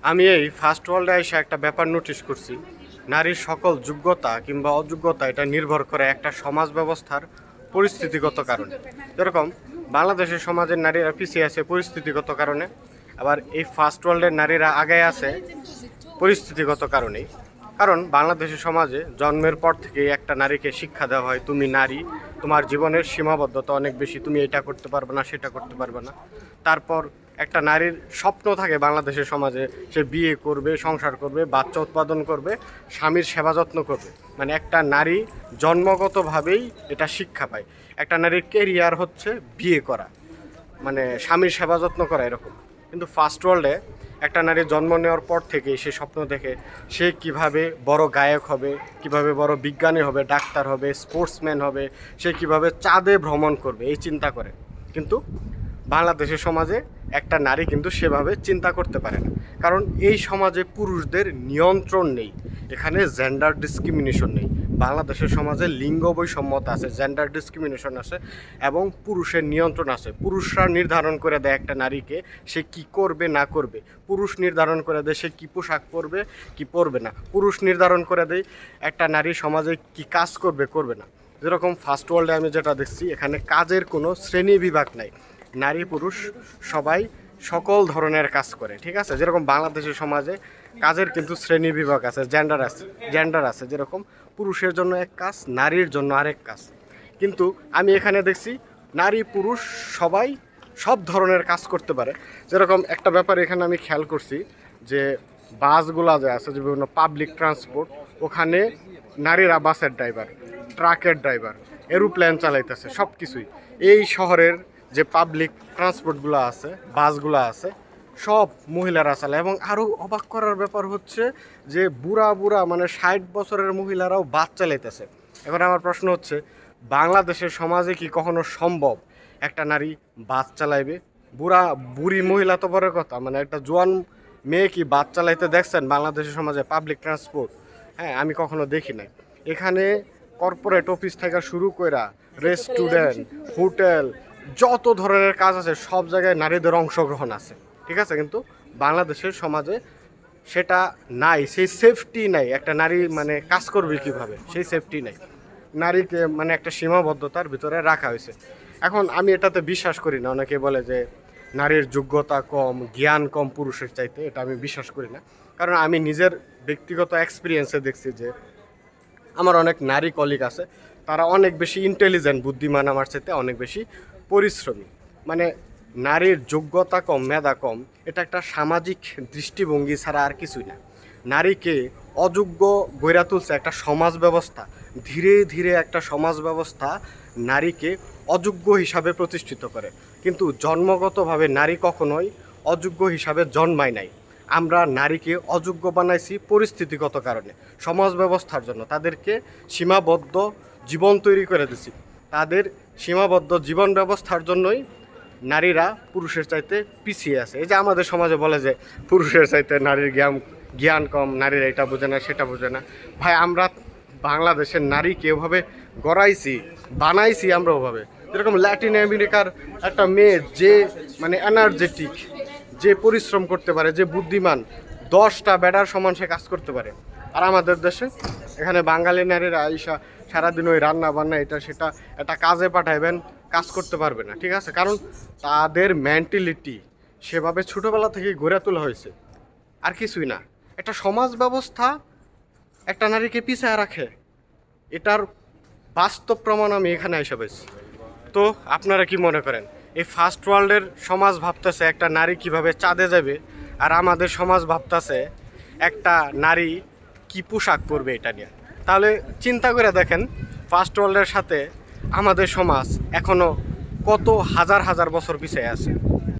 আমি এই ফার্স্ট ওয়ার্ল্ডে এসে একটা ব্যাপার নোটিশ করছি। নারীর সকল যোগ্যতা কিংবা অযোগ্যতা এটা নির্ভর করে একটা সমাজ ব্যবস্থার পরিস্থিতিগত কারণে। যেরকম বাংলাদেশের সমাজের নারীরা পিছিয়ে আছে পরিস্থিতিগত কারণে, আবার এই ফার্স্ট ওয়ার্ল্ডের নারীরা আগে আছে পরিস্থিতিগত কারণেই। কারণ বাংলাদেশের সমাজে জন্মের পর থেকেই একটা নারীকে শিক্ষা দেওয়া হয়, তুমি নারী, তোমার জীবনের সীমাবদ্ধতা অনেক বেশি, তুমি এটা করতে পারবে না, সেটা করতে পারবে না। তারপর একটা নারীর স্বপ্ন থাকে বাংলাদেশের সমাজে, সে বিয়ে করবে, সংসার করবে, বাচ্চা উৎপাদন করবে, স্বামীর সেবা যত্ন করবে। মানে একটা নারী জন্মগতভাবেই এটা শিক্ষা পায়। একটা নারীর কেরিয়ার হচ্ছে বিয়ে করা, মানে স্বামীর সেবা যত্ন করা, এরকম। কিন্তু ফার্স্ট ওয়ার্ল্ডে একটা নারী জন্ম নেওয়ার পর থেকে সে স্বপ্ন দেখে সে কিভাবে বড় গায়ক হবে, কিভাবে বড় বিজ্ঞানী হবে, ডাক্তার হবে, স্পোর্টসম্যান হবে, সে কিভাবে চাঁদে ভ্রমণ করবে, এই চিন্তা করে। কিন্তু বাংলাদেশের সমাজে একটা নারী কিন্তু সেভাবে চিন্তা করতে পারে না, কারণ এই সমাজে পুরুষদের নিয়ন্ত্রণ নেই। এখানে জেন্ডার ডিসক্রিমিনেশন নেই। বাংলাদেশের সমাজে লিঙ্গ বৈষম্যতা আছে, জেন্ডার ডিসক্রিমিনেশন আছে এবং পুরুষের নিয়ন্ত্রণ আছে। পুরুষরা নির্ধারণ করে দেয় একটা নারীকে সে কি করবে না করবে। পুরুষ নির্ধারণ করে দেয় সে কী পোশাক পরবে কি পরবে না। পুরুষ নির্ধারণ করে দেয় একটা নারী সমাজে কি কাজ করবে করবে না। যেরকম ফার্স্ট ওয়ার্ল্ডে আমি যেটা দেখছি, এখানে কাজের কোনো শ্রেণী বিভাগ নাই। নারী পুরুষ সবাই সকল ধরনের কাজ করে, ঠিক আছে। যেরকম বাংলাদেশের সমাজে কাজের কিন্তু শ্রেণী বিভাগ আছে, জেন্ডার আছে। যেরকম পুরুষের জন্য এক কাজ, নারীর জন্য আরেক কাজ। কিন্তু আমি এখানে দেখছি নারী পুরুষ সবাই সব ধরনের কাজ করতে পারে। যেরকম একটা ব্যাপার এখানে আমি খেয়াল করছি যে বাসগুলা যে আছে, যে বিভিন্ন পাবলিক ট্রান্সপোর্ট, ওখানে নারীরা বাসের ড্রাইভার, ট্রাকের ড্রাইভার, এরোপ্লেন চালাইতেছে, সব কিছুই। এই শহরের যে পাবলিক ট্রান্সপোর্টগুলো আছে, বাসগুলো আছে, সব মহিলারা চালায়। এবং আরও অবাক করার ব্যাপার হচ্ছে যে বুড়া বুড়া মানে 60 বছরের মহিলারাও বাস চালাইতেছে। এখন আমার প্রশ্ন হচ্ছে, বাংলাদেশের সমাজে কি কখনো সম্ভব একটা নারী বাস চালাইবে? বুড়ি মহিলা তো বড় কথা, মানে একটা জোয়ান মেয়ে কি বাস চালাইতে দেখছেন বাংলাদেশের সমাজে পাবলিক ট্রান্সপোর্ট? হ্যাঁ, আমি কখনো দেখি নাই। এখানে কর্পোরেট অফিস থেকে শুরু কইরা রেস্টুরেন্ট, হোটেল, যত ধরনের কাজ আছে সব জায়গায় নারীদের অংশগ্রহণ আছে, ঠিক আছে। কিন্তু বাংলাদেশের সমাজে সেটা নাই, সেই সেফটি নাই। একটা নারী মানে কাজ করবে কিভাবে, সেই সেফটি নাই। নারীকে মানে একটা সীমাবদ্ধতার ভিতরে রাখা হয়েছে। এখন আমি এটাতে বিশ্বাস করি না। অনেকে বলে যে নারীর যোগ্যতা কম, জ্ঞান কম পুরুষের চাইতে, এটা আমি বিশ্বাস করি না। কারণ আমি নিজের ব্যক্তিগত এক্সপিরিয়েন্সে দেখছি যে আমার অনেক নারী কলিগ আছে, তারা অনেক বেশি ইন্টেলিজেন্ট, বুদ্ধিমান, আমার চাইতে অনেক বেশি পরিশ্রমী। মানে নারীর যোগ্যতা কম, মেধা কম, এটা একটা সামাজিক দৃষ্টিভঙ্গি ছাড়া আর কিছুই না। নারীকে অযোগ্য গড়ে তুলছে একটা সমাজ ব্যবস্থা। ধীরে ধীরে একটা সমাজ ব্যবস্থা নারীকে অযোগ্য হিসাবে প্রতিষ্ঠিত করে। কিন্তু জন্মগতভাবে নারী কখনোই অযোগ্য হিসাবে জন্মায় নাই। আমরা নারীকে অযোগ্য বানাইছি পরিস্থিতিগত কারণে, সমাজ ব্যবস্থার জন্য। তাদেরকে সীমাবদ্ধ জীবন তৈরি করে দিছি। তাদের সীমাবদ্ধ জীবন ব্যবস্থার জন্যই নারীরা পুরুষের চাইতে পিছিয়ে আছে। এই যে আমাদের সমাজে বলে যে পুরুষের চাইতে নারীর জ্ঞান কম, নারীরা এটা বোঝে না, সেটা বোঝে না। ভাই, আমরা বাংলাদেশের নারীকে ওভাবে গড়াইছি, বানাইছি আমরা ওভাবে। যেরকম ল্যাটিন আমেরিকার একটা মেয়ে যে মানে এনার্জেটিক, যে পরিশ্রম করতে পারে, যে বুদ্ধিমান, 10টা বেড়ার সমান সে কাজ করতে পারে। আর আমাদের দেশে এখানে বাঙালি নারীরা আইসা সারাদিন ওই রান্না বান্না এটা সেটা একটা কাজে পাঠাইবেন, কাজ করতে পারবে না, ঠিক আছে। কারণ তাদের মেন্টালিটি সেভাবে ছোটোবেলা থেকে গড়ে তোলা হয়েছে, আর কিছুই না। একটা সমাজ ব্যবস্থা একটা নারীকে পিছায় রাখে, এটার বাস্তব প্রমাণ আমি এখানে এসে পেয়েছি। তো আপনারা কি মনে করেন, এই ফার্স্ট ওয়ার্ল্ডের সমাজ ভাবতেছে একটা নারী কিভাবে চাঁদে যাবে, আর আমাদের সমাজ ভাবতেছে একটা নারী কি পোশাক পরবে এটা নিয়ে? তাহলে চিন্তা করে দেখেন, ফার্স্ট ওয়ার্ল্ডের সাথে আমাদের সমাজ এখনও কত হাজার হাজার বছর পিছিয়ে আছে।